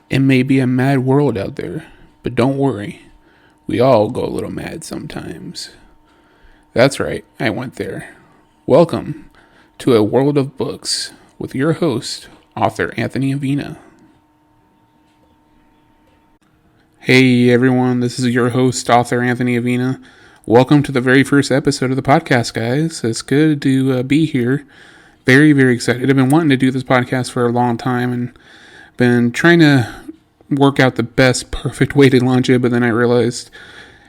It may be a mad world out there, but don't worry. We all go a little mad sometimes. That's right, I went there. Welcome to A World of Books with your host, author Anthony Avina. Hey everyone, this is your host, author Anthony Avina. Welcome to the very first episode of the podcast, guys. It's good to be here. Very, very excited. I've been wanting to do this podcast for a long time and been trying to work out the best, perfect way to launch it, but then I realized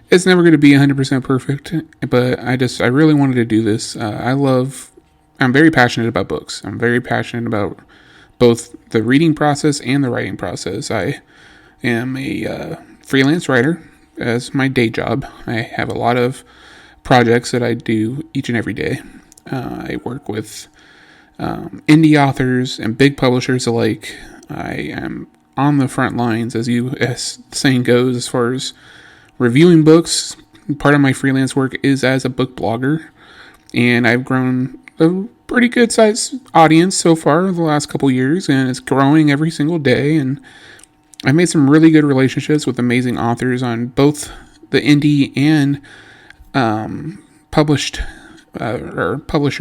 it's never going to be 100% perfect, but I really wanted to do this. I'm very passionate about books. I'm very passionate about both the reading process and the writing process. I am a freelance writer as my day job. I have a lot of projects that I do each and every day. I work with indie authors and big publishers alike. I am on the front lines, as the saying goes, as far as reviewing books. Part of my freelance work is as a book blogger, and I've grown a pretty good sized audience so far the last couple years, and it's growing every single day. And I made some really good relationships with amazing authors on both the indie and publisher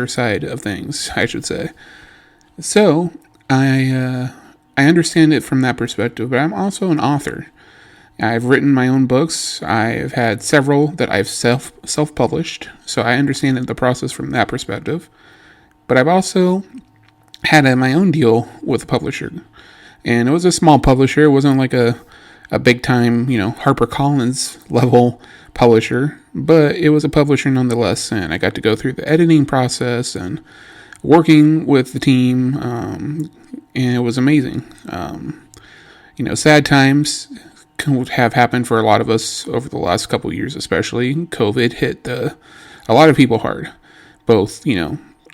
side of things, I should say. So I understand it from that perspective, but I'm also an author. I've written my own books. I've had several that I've self-published, so I understand the process from that perspective. But I've also had my own deal with a publisher, and it was a small publisher. It wasn't like a big time, HarperCollins level publisher, but it was a publisher nonetheless, and I got to go through the editing process and working with the team, and it was amazing. Sad times have happened for a lot of us over the last couple of years, especially. COVID hit a lot of people hard, both,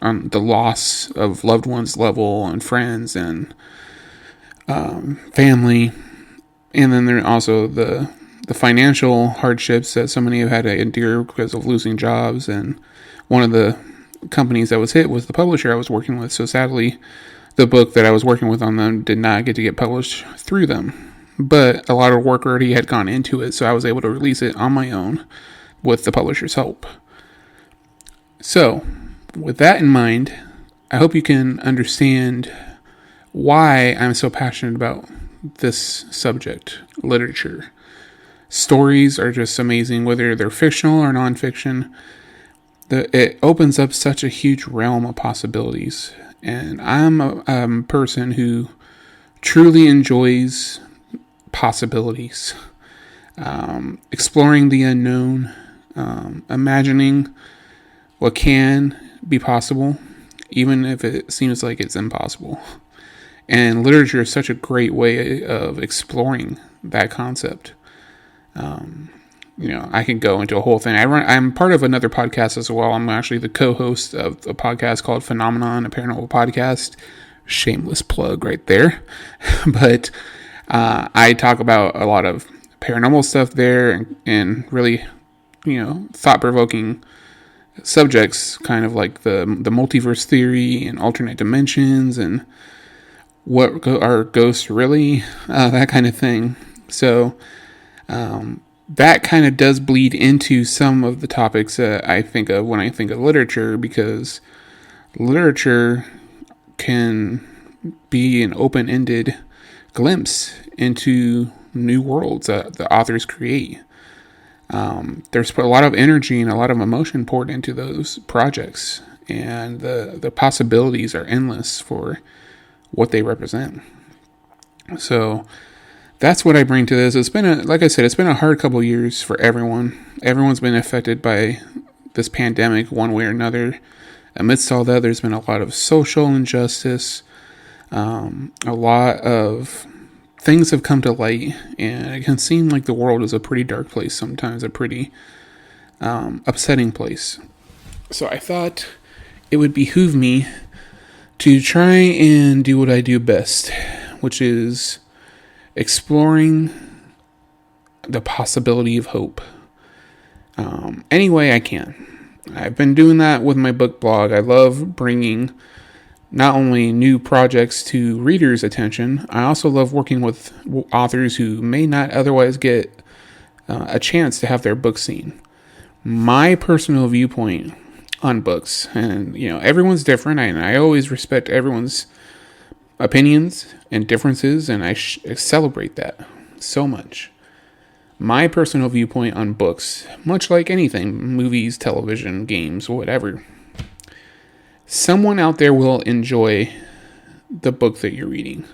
on the loss of loved ones level and friends and family. And then there are also the financial hardships that so many have had to endure because of losing jobs. And one of the companies that was hit was the publisher I was working with. So sadly, the book that I was working with on them did not get to get published through them. But a lot of work already had gone into it, so I was able to release it on my own with the publisher's help. So, with that in mind, I hope you can understand why I'm so passionate about this subject, literature. Stories are just amazing, whether they're fictional or nonfiction. It opens up such a huge realm of possibilities. And I'm a person who truly enjoys possibilities. Exploring the unknown, imagining what can be possible, even if it seems like it's impossible. And literature is such a great way of exploring that concept. I can go into a whole thing. I'm part of another podcast as well. I'm actually the co-host of a podcast called Phenomenon, a paranormal podcast. Shameless plug right there. But I talk about a lot of paranormal stuff there and really, thought-provoking subjects, kind of like the multiverse theory and alternate dimensions and what are ghosts really, that kind of thing. So that kind of does bleed into some of the topics that I think of when I think of literature, because literature can be an open-ended glimpse into new worlds that the authors create. There's a lot of energy and a lot of emotion poured into those projects, and the possibilities are endless for what they represent. So that's what I bring to this. It's been a hard couple of years for everyone. Everyone's been affected by this pandemic one way or another. Amidst all that, there's been a lot of social injustice. A lot of things have come to light, and it can seem like the world is a pretty dark place sometimes, a pretty upsetting place. So I thought it would behoove me to try and do what I do best, which is exploring the possibility of hope any way I can. I've been doing that with my book blog. I love bringing not only new projects to readers' attention, I also love working with authors who may not otherwise get a chance to have their book seen. My personal viewpoint on books, and everyone's different, and I always respect everyone's opinions and differences, and I celebrate that so much. My personal viewpoint on books, much like anything, movies, television, games, whatever, someone out there will enjoy the book that you're reading.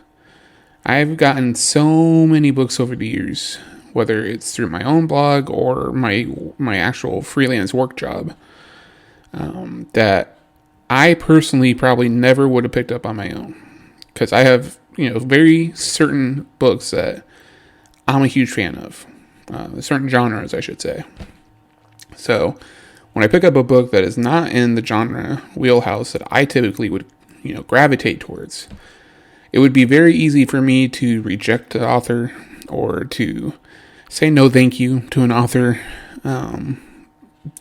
I've gotten so many books over the years, whether it's through my own blog or my actual freelance work job, that I personally probably never would have picked up on my own. Because I have, very certain books that I'm a huge fan of. Certain genres, I should say. So when I pick up a book that is not in the genre wheelhouse that I typically would, gravitate towards, it would be very easy for me to reject the author or to say no thank you to an author,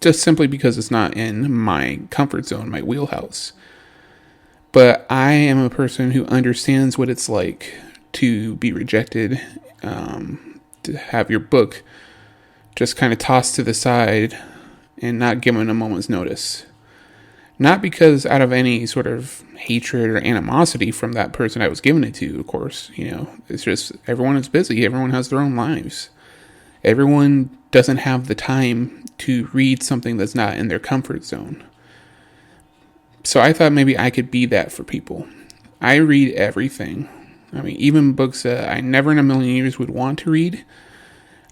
just simply because it's not in my comfort zone, my wheelhouse. But I am a person who understands what it's like to be rejected, to have your book just kind of tossed to the side and not given a moment's notice. Not because out of any sort of hatred or animosity from that person I was giving it to, of course. It's just everyone is busy. Everyone has their own lives. Everyone doesn't have the time to read something that's not in their comfort zone. So I thought maybe I could be that for people. I read everything. I mean, even books that I never in a million years would want to read,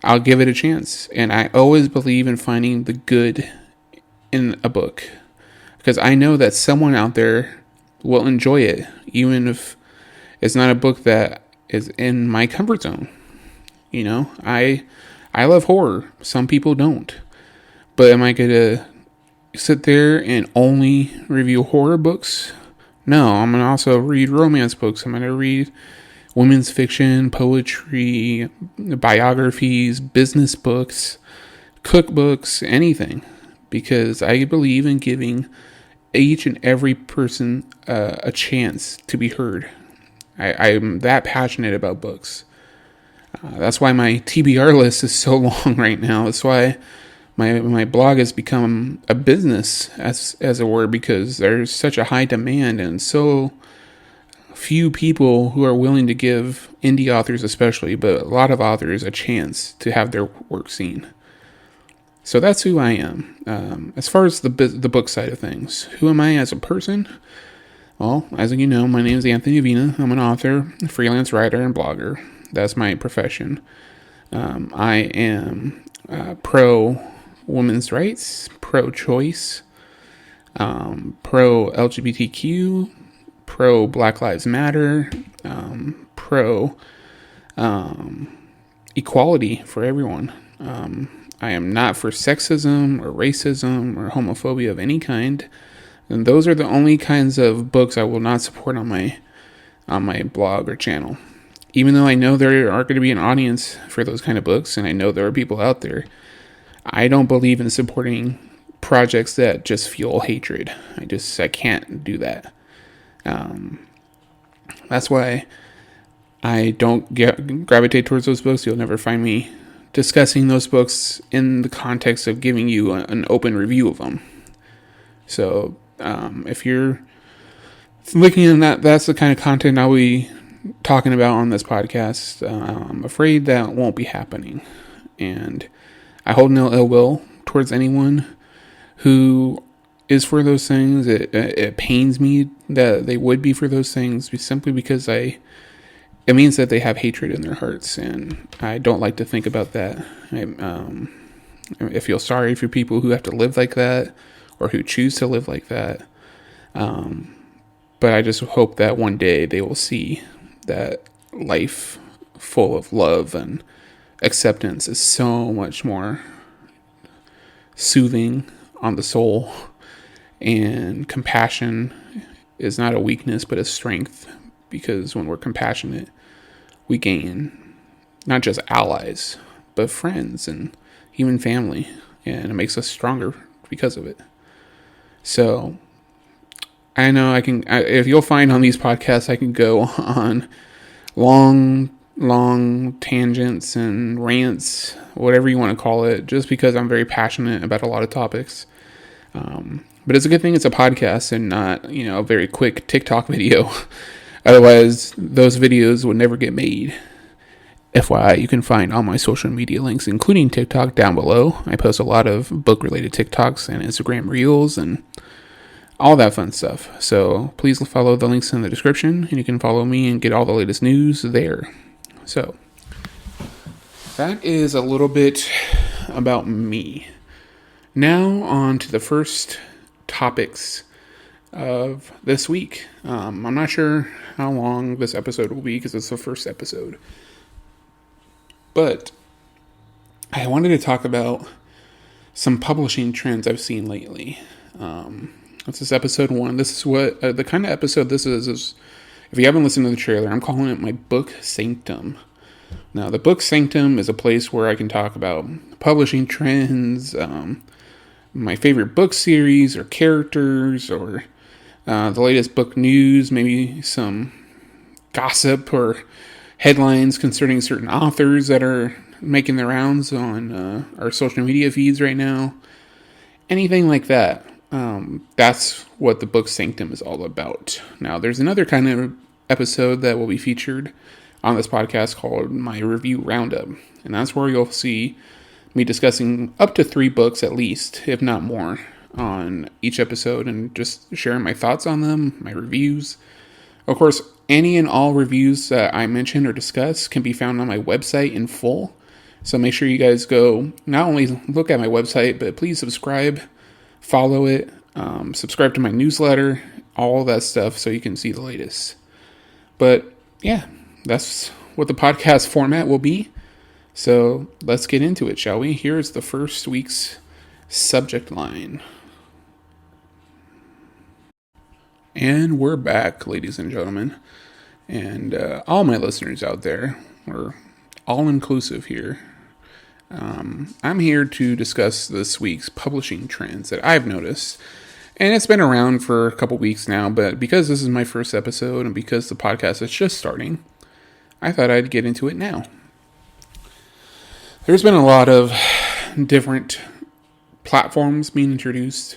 I'll give it a chance. And I always believe in finding the good in a book, because I know that someone out there will enjoy it, even if it's not a book that is in my comfort zone. I love horror. Some people don't. But am I going to sit there and only review horror books? No, I'm going to also read romance books. I'm going to read women's fiction, poetry, biographies, business books, cookbooks, anything. Because I believe in giving each and every person a chance to be heard. I'm that passionate about books. That's why my TBR list is so long right now. That's why my blog has become a business, as it were, because there's such a high demand and so few people who are willing to give indie authors especially, but a lot of authors, a chance to have their work seen. So that's who I am. As far as the book side of things, who am I as a person? Well, as you know, my name is Anthony Avina. I'm an author, freelance writer, and blogger. That's my profession. I am pro women's rights, pro-choice, pro LGBTQ, pro Black Lives Matter, pro equality for everyone. I am not for sexism or racism or homophobia of any kind. And those are the only kinds of books I will not support on my blog or channel. Even though I know there are going to be an audience for those kind of books, and I know there are people out there, I don't believe in supporting projects that just fuel hatred. I can't do that. That's why I don't gravitate towards those books. You'll never find me discussing those books in the context of giving you an open review of them. So if you're looking at that's the kind of content I'll be talking about on this podcast, I'm afraid that won't be happening. And I hold no ill will towards anyone who is for those things. It pains me that they would be for those things simply because it means that they have hatred in their hearts, and I don't like to think about that. I feel sorry for people who have to live like that or who choose to live like that. But I just hope that one day they will see that life full of love and acceptance is so much more soothing on the soul, and compassion is not a weakness but a strength, because when we're compassionate, we gain not just allies but friends and even family, and it makes us stronger because of it. So I know if you'll find on these podcasts, I can go on long tangents and rants, whatever you want to call it, just because I'm very passionate about a lot of topics. But it's a good thing it's a podcast and not, a very quick TikTok video. Otherwise, those videos would never get made. FYI, you can find all my social media links, including TikTok, down below. I post a lot of book-related TikToks and Instagram Reels and all that fun stuff. So please follow the links in the description, and you can follow me and get all the latest news there. So that is a little bit about me. Now on to the first topics of this week. I'm not sure how long this episode will be because it's the first episode. But I wanted to talk about some publishing trends I've seen lately. This is episode 1. This is what the kind of episode this is if you haven't listened to the trailer, I'm calling it my book sanctum. Now, the book sanctum is a place where I can talk about publishing trends, my favorite book series or characters, or the latest book news, maybe some gossip or headlines concerning certain authors that are making their rounds on our social media feeds right now. Anything like that. That's what the book sanctum is all about. Now, there's another kind of episode that will be featured on this podcast called my review roundup. And that's where you'll see me discussing up to 3 books at least, if not more, on each episode and just sharing my thoughts on them, my reviews. Of course, any and all reviews that I mention or discuss can be found on my website in full. So make sure you guys go not only look at my website, but please subscribe, follow it, subscribe to my newsletter, all that stuff so you can see the latest. But yeah, that's what the podcast format will be. So let's get into it, shall we? Here's the first week's subject line. And we're back, ladies and gentlemen. And all my listeners out there, we're all inclusive here. I'm here to discuss this week's publishing trends that I've noticed. And it's been around for a couple weeks now, but because this is my first episode and because the podcast is just starting, I thought I'd get into it now. There's been a lot of different platforms being introduced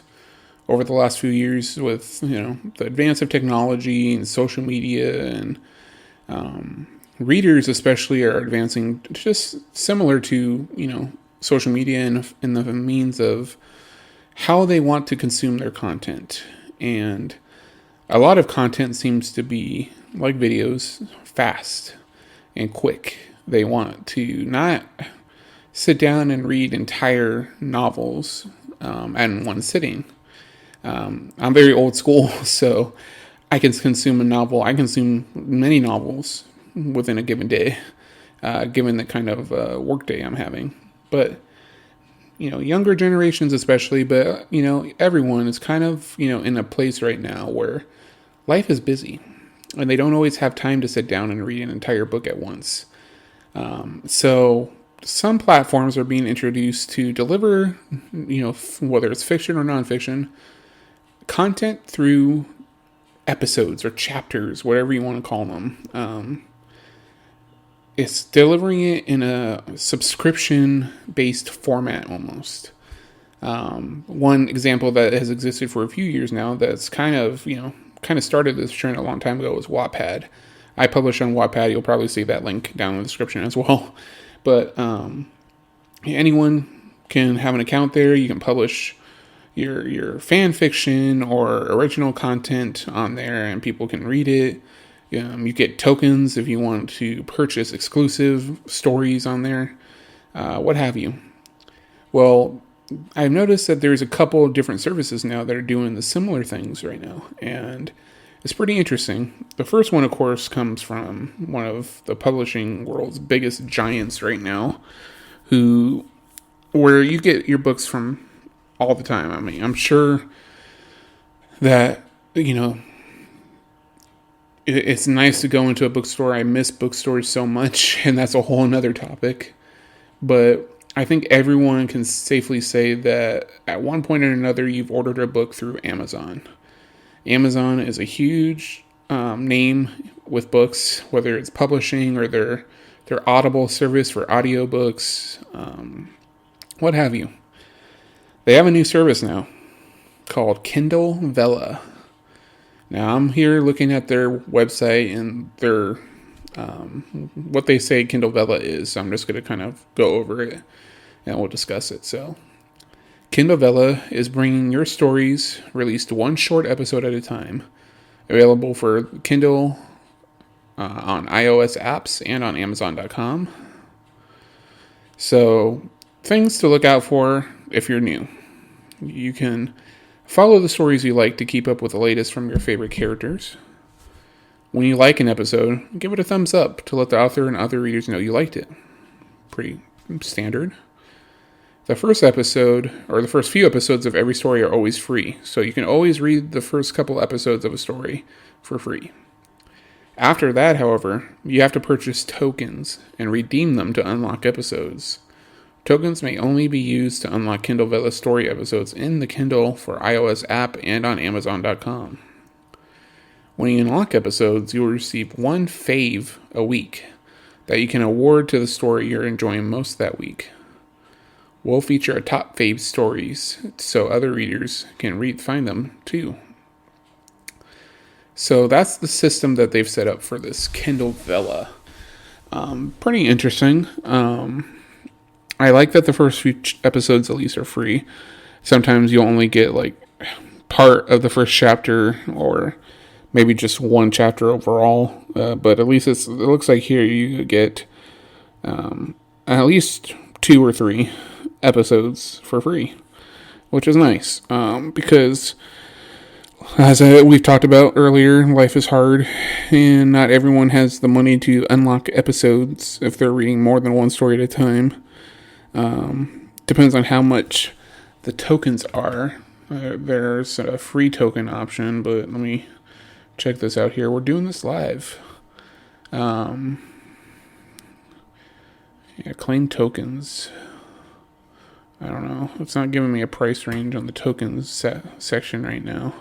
over the last few years with, the advance of technology and social media, and readers especially are advancing just similar to, social media in the means of how they want to consume their content. And a lot of content seems to be, like videos, fast and quick. They want to not sit down and read entire novels in one sitting. I'm very old school, so I can consume a novel. I consume many novels within a given day, given the kind of work day I'm having. But, younger generations especially, but, everyone is kind of, in a place right now where life is busy and they don't always have time to sit down and read an entire book at once. So some platforms are being introduced to deliver, whether it's fiction or nonfiction, content through episodes or chapters, whatever you want to call them. It's delivering it in a subscription-based format almost. One example that has existed for a few years now that's kind of started this trend a long time ago was Wattpad. I publish on Wattpad. You'll probably see that link down in the description as well. But anyone can have an account there. You can publish your fan fiction or original content on there, and people can read it. You get tokens if you want to purchase exclusive stories on there, what have you. Well, I've noticed that there's a couple of different services now that are doing the similar things right now, and it's pretty interesting. The first one, of course, comes from one of the publishing world's biggest giants right now, where you get your books from all the time. I mean, I'm sure that, it's nice to go into a bookstore. I miss bookstores so much, and that's a whole nother topic. But I think everyone can safely say that at one point or another, you've ordered a book through Amazon. Amazon is a huge name with books, whether it's publishing or their Audible service for audiobooks, what have you. They have a new service now called Kindle Vella. Now I'm here looking at their website and their what they say Kindle Vella is. So I'm just going to kind of go over it and we'll discuss it. So Kindle Vella is bringing your stories released one short episode at a time, available for Kindle on iOS apps and on Amazon.com. So things to look out for if you're new. You can follow the stories you like to keep up with the latest from your favorite characters. When you like an episode, give it a thumbs up to let the author and other readers know you liked it. Pretty standard. The first episode, or the first few episodes of every story are always free, so you can always read the first couple episodes of a story for free. After that, however, you have to purchase tokens and redeem them to unlock episodes. Tokens may only be used to unlock Kindle Vella story episodes in the Kindle for iOS app and on Amazon.com. When you unlock episodes, you will receive one fave a week that you can award to the story you're enjoying most that week. We'll feature our top fave stories so other readers can find them too. So that's the system that they've set up for this Kindle Vella. Pretty interesting. I like that the first few episodes at least are free. Sometimes you only get like part of the first chapter or maybe just one chapter overall. But at least it looks like here you get at least 2 or 3 episodes for free, which is nice. Because as we've talked about earlier, life is hard and not everyone has the money to unlock episodes if they're reading more than one story at a time. Depends on how much the tokens are. There's a free token option, but let me check this out here. We're doing this live. Claim tokens. I don't know. It's not giving me a price range on the tokens section right now.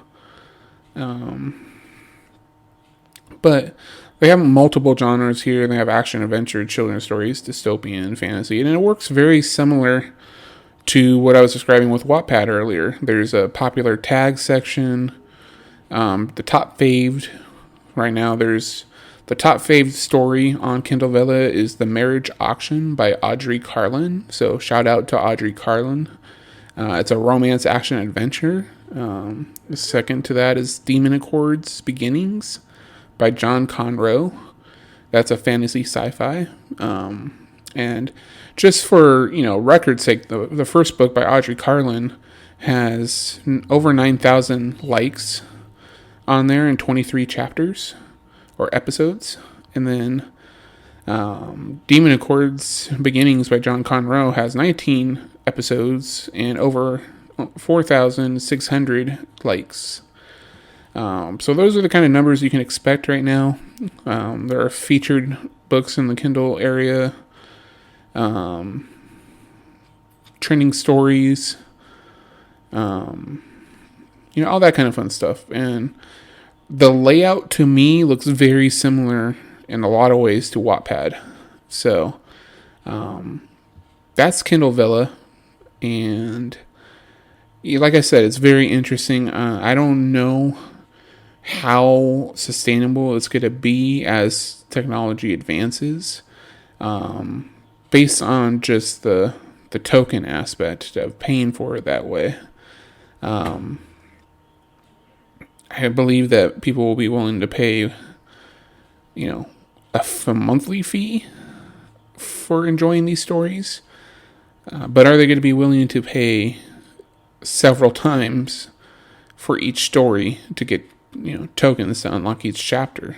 But they have multiple genres here. They have action, adventure, children's stories, dystopian, fantasy. And it works very similar to what I was describing with Wattpad earlier. There's a popular tag section. The top faved right now, there's the top faved story on Kindle Vella is The Marriage Auction by Audrey Carlin. So shout out to Audrey Carlin. It's a romance action adventure. The second to that is Demon Accords Beginnings by John Conroe. That's a fantasy sci-fi. And just for, record's sake, the first book by Audrey Carlin has over 9,000 likes on there in 23 chapters or episodes. And then Demon Accords Beginnings by John Conroe has 19 episodes and over 4,600 likes. So those are the kind of numbers you can expect right now. There are featured books in the Kindle area, trending stories, all that kind of fun stuff. And the layout to me looks very similar in a lot of ways to Wattpad. So that's Kindle Vella. And like I said, it's very interesting. I don't know how sustainable it's going to be as technology advances, based on just the token aspect of paying for it that way. I believe that people will be willing to pay, a monthly fee for enjoying these stories. But are they going to be willing to pay several times for each story to get, tokens to unlock each chapter?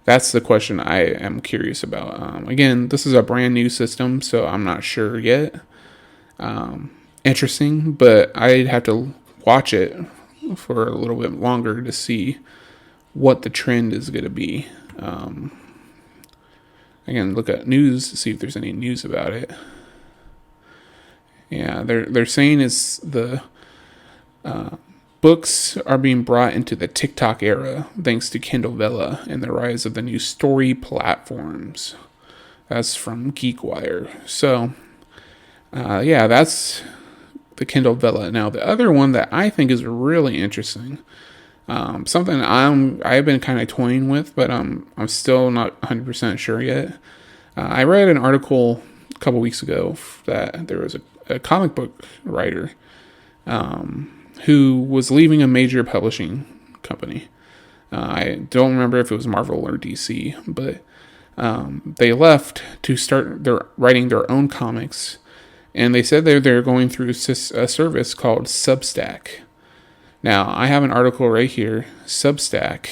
That's the question I am curious about. Again, this is a brand new system, so I'm not sure yet. Interesting, but I'd have to watch it for a little bit longer to see what the trend is going to be. Again, look at news to see if there's any news about it. Yeah, they're saying it's the Books are being brought into the TikTok era thanks to Kindle Vella and the rise of the new story platforms. That's from GeekWire. So, yeah, that's the Kindle Vella. Now, the other one that I think is really interesting, something I've been kind of toying with, but I'm still not 100% sure yet. I read an article a couple weeks ago that there was a comic book writer who was leaving a major publishing company. I don't remember if it was Marvel or DC, but they left to start writing their own comics, and they said they're going through a service called Substack. Now, I have an article right here. Substack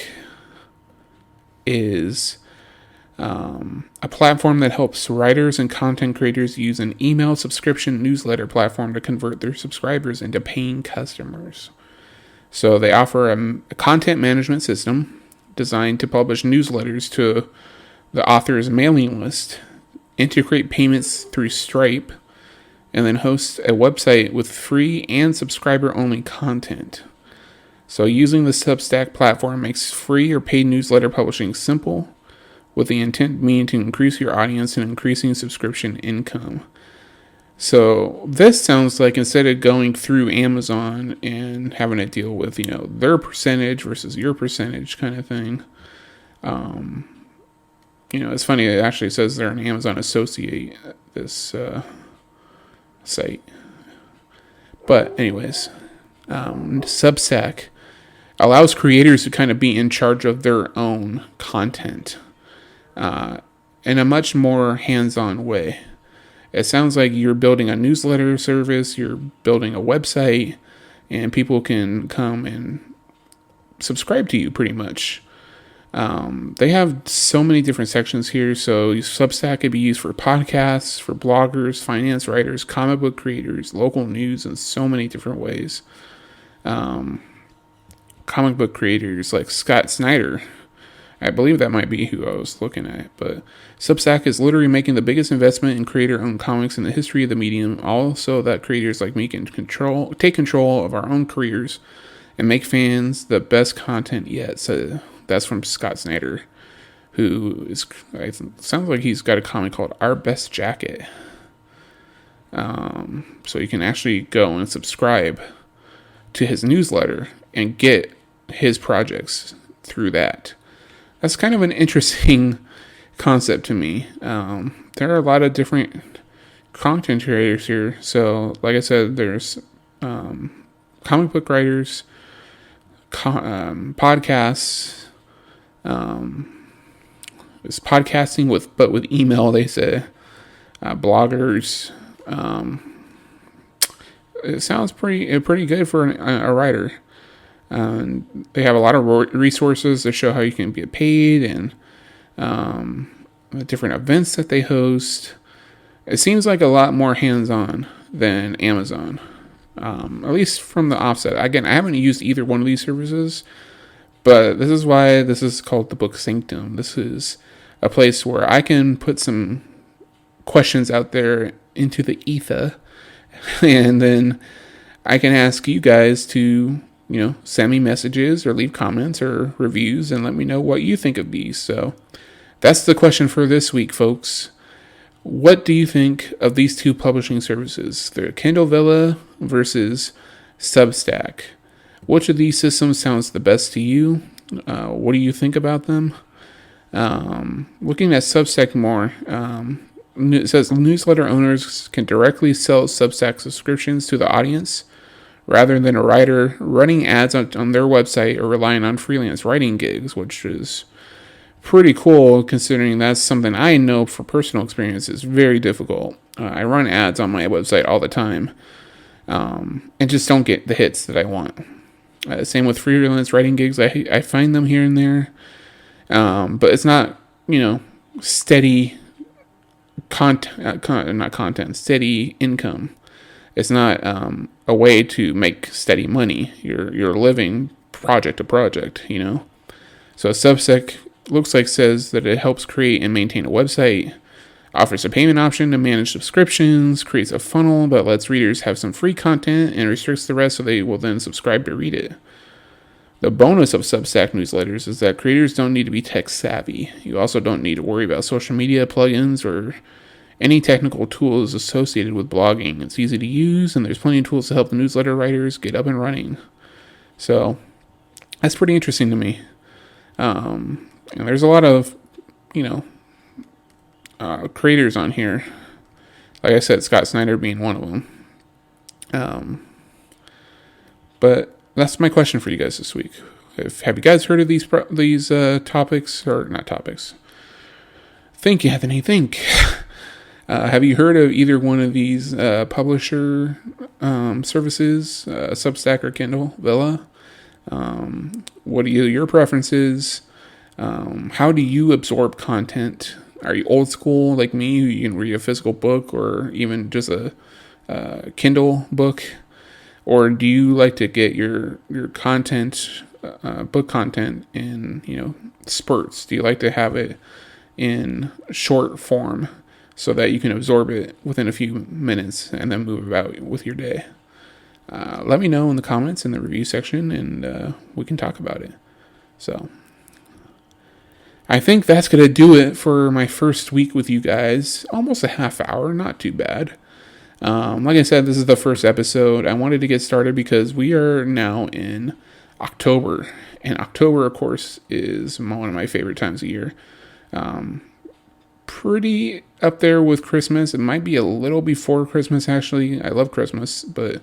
is a platform that helps writers and content creators use an email subscription newsletter platform to convert their subscribers into paying customers. So they offer a content management system designed to publish newsletters to the author's mailing list, integrate payments through Stripe, and then host a website with free and subscriber-only content. So using the Substack platform makes free or paid newsletter publishing simple, with the intent being to increase your audience and increasing subscription income. So this sounds like instead of going through Amazon and having to deal with, their percentage versus your percentage kind of thing. It's funny. It actually says they're an Amazon associate, this site. But anyways, Substack allows creators to kind of be in charge of their own content in a much more hands-on way. It sounds like you're building a newsletter service, you're building a website, and people can come and subscribe to you pretty much. They have so many different sections here. So Substack could be used for podcasts, for bloggers, finance writers, comic book creators, local news, and so many different ways. Comic book creators like Scott Snyder, I believe that might be who I was looking at, but Substack is literally making the biggest investment in creator-owned comics in the history of the medium, also that creators like me can take control of our own careers and make fans the best content yet. So that's from Scott Snyder, who sounds like he's got a comic called Our Best Jacket. So you can actually go and subscribe to his newsletter and get his projects through that. That's kind of an interesting concept to me. There are a lot of different content creators here. So, like I said, there's comic book writers, podcasts. It's podcasting with email. They say bloggers. It sounds pretty good for a writer. They have a lot of resources to show how you can get paid and the different events that they host. It seems like a lot more hands-on than Amazon, at least from the offset. Again, I haven't used either one of these services, but this is why this is called the Book Sanctum. This is a place where I can put some questions out there into the ether, and then I can ask you guys to send me messages or leave comments or reviews and let me know what you think of these. So that's the question for this week, folks. What do you think of these two publishing services, the Kindle Vella versus Substack? Which of these systems sounds the best to you? What do you think about them? Looking at Substack more, it says newsletter owners can directly sell Substack subscriptions to the audience, rather than a writer running ads on their website or relying on freelance writing gigs, which is pretty cool considering that's something I know for personal experience is very difficult. I run ads on my website all the time and just don't get the hits that I want. Same with freelance writing gigs. I find them here and there, but it's not, steady steady income. It's not a way to make steady money. You're living project to project, So Substack looks like says that it helps create and maintain a website, Offers a payment option to manage subscriptions, creates a funnel that lets readers have some free content, and restricts the rest so they will then subscribe to read it. The bonus of Substack newsletters is that creators don't need to be tech savvy. You also don't need to worry about social media plugins or any technical tools associated with blogging. It's easy to use, and there's plenty of tools to help the newsletter writers get up and running. So that's pretty interesting to me. And there's a lot of, creators on here. Like I said, Scott Snyder being one of them. But that's my question for you guys this week. Have you guys heard of these topics, or not topics? Think, Anthony, think. Have you heard of either one of these publisher services, Substack or Kindle Vella? What are your preferences? How do you absorb content? Are you old school like me, who you can read a physical book or even just a Kindle book? Or do you like to get your content, book content, in spurts? Do you like to have it in short form so that you can absorb it within a few minutes and then move about with your day? Let me know in the comments in the review section, and we can talk about it. So I think that's going to do it for my first week with you guys. Almost a half hour, not too bad. Like I said, this is the first episode. I wanted to get started because we are now in October. And October, of course, is one of my favorite times of year. Pretty up there with Christmas. It might be a little before Christmas, actually. I love Christmas, but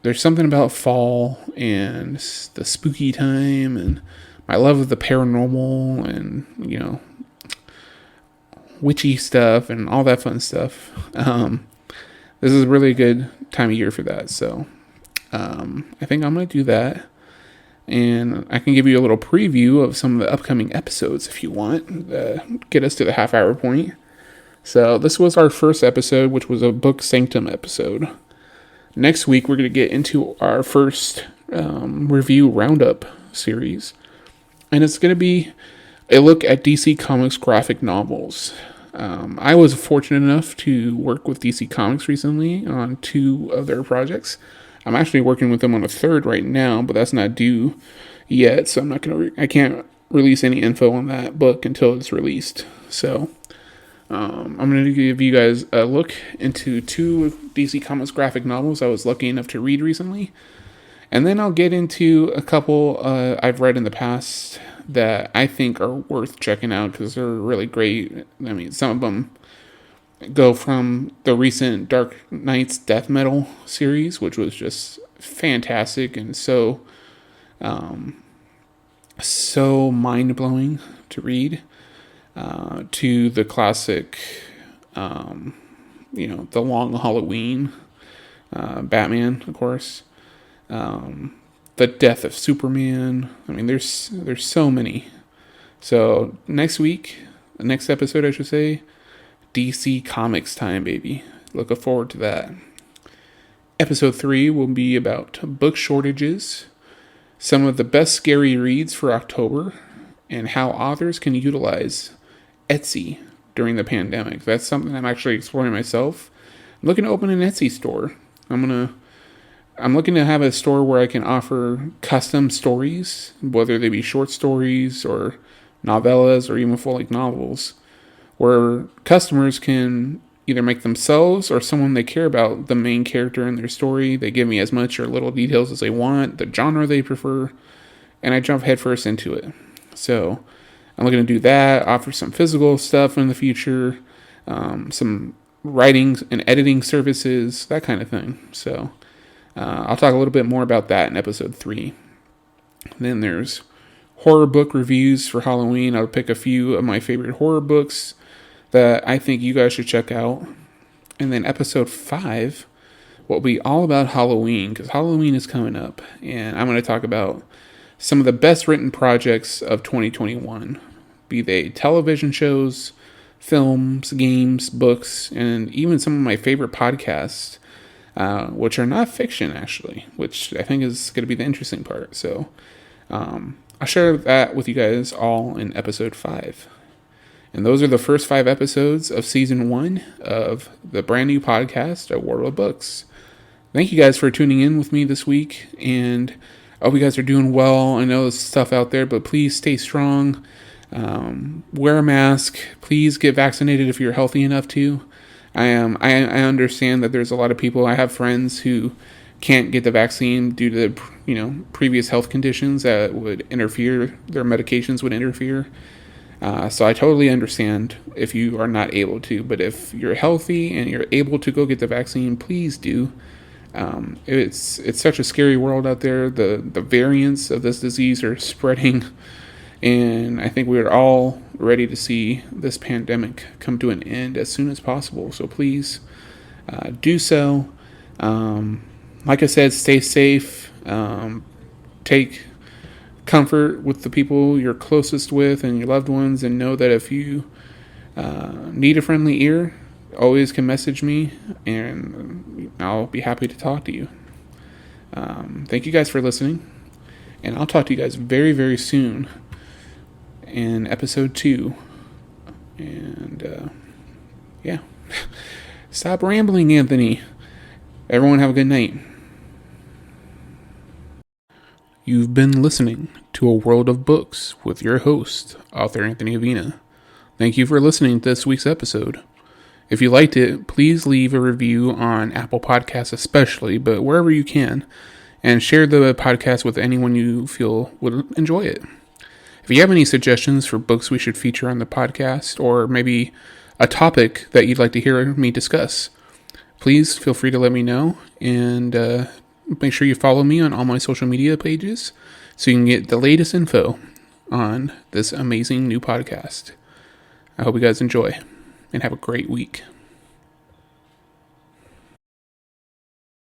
there's something about fall and the spooky time and my love of the paranormal and, witchy stuff and all that fun stuff. This is a really good time of year for that. So I think I'm going to do that. And I can give you a little preview of some of the upcoming episodes if you want. Get us to the half-hour point. So this was our first episode, which was a Book Sanctum episode. Next week, we're going to get into our first review roundup series. And it's going to be a look at DC Comics graphic novels. I was fortunate enough to work with DC Comics recently on 2 of their projects. I'm actually working with them on a 3rd right now, but that's not due yet, so I'm not going to. I can't release any info on that book until it's released. So I'm going to give you guys a look into 2 DC Comics graphic novels I was lucky enough to read recently, and then I'll get into a couple I've read in the past that I think are worth checking out because they're really great. I mean, some of them go from the recent Dark Knight's Death Metal series, which was just fantastic and so mind-blowing to read, to the classic, The Long Halloween, Batman, of course, the death of Superman. I mean, there's so many. So next episode, I should say, DC Comics time, baby. Looking forward to that. Episode 3 will be about book shortages, some of the best scary reads for October, and how authors can utilize Etsy during the pandemic. That's something I'm actually exploring myself. I'm looking to open an Etsy store. I'm looking to have a store where I can offer custom stories, whether they be short stories or novellas or even full-length novels, where customers can either make themselves or someone they care about the main character in their story. They give me as much or little details as they want, the genre they prefer, and I jump headfirst into it. So I'm looking to do that, offer some physical stuff in the future, some writing and editing services, that kind of thing. So I'll talk a little bit more about that in episode 3. Then there's horror book reviews for Halloween. I'll pick a few of my favorite horror books that I think you guys should check out. And then episode 5 will be all about Halloween, because Halloween is coming up. And I'm going to talk about some of the best written projects of 2021, be they television shows, films, games, books, and even some of my favorite podcasts, which are not fiction, actually, which I think is going to be the interesting part. So I'll share that with you guys all in episode 5. And those are the first 5 episodes of season 1 of the brand new podcast, A World of Books. Thank you guys for tuning in with me this week, and I hope you guys are doing well. I know there's stuff out there, but please stay strong. Wear a mask. Please get vaccinated if you're healthy enough to. I understand that there's a lot of people. I have friends who can't get the vaccine due to previous health conditions that would interfere. Their medications would interfere. So I totally understand if you are not able to. But if you're healthy and you're able to go get the vaccine, please do. It's such a scary world out there. The variants of this disease are spreading. And I think we're all ready to see this pandemic come to an end as soon as possible. So please do so. Like I said, stay safe. Take comfort with the people you're closest with and your loved ones. And know that if you need a friendly ear, always can message me. And I'll be happy to talk to you. Thank you guys for listening. And I'll talk to you guys very, very soon in episode 2. And yeah, stop rambling, Anthony. Everyone have a good night. You've been listening to A World of Books with your host, author Anthony Avina. Thank you for listening to this week's episode. If you liked it, please leave a review on Apple Podcasts especially, but wherever you can, and share the podcast with anyone you feel would enjoy it. If you have any suggestions for books we should feature on the podcast, or maybe a topic that you'd like to hear me discuss, please feel free to let me know, and make sure you follow me on all my social media pages so you can get the latest info on this amazing new podcast. I hope you guys enjoy and have a great week.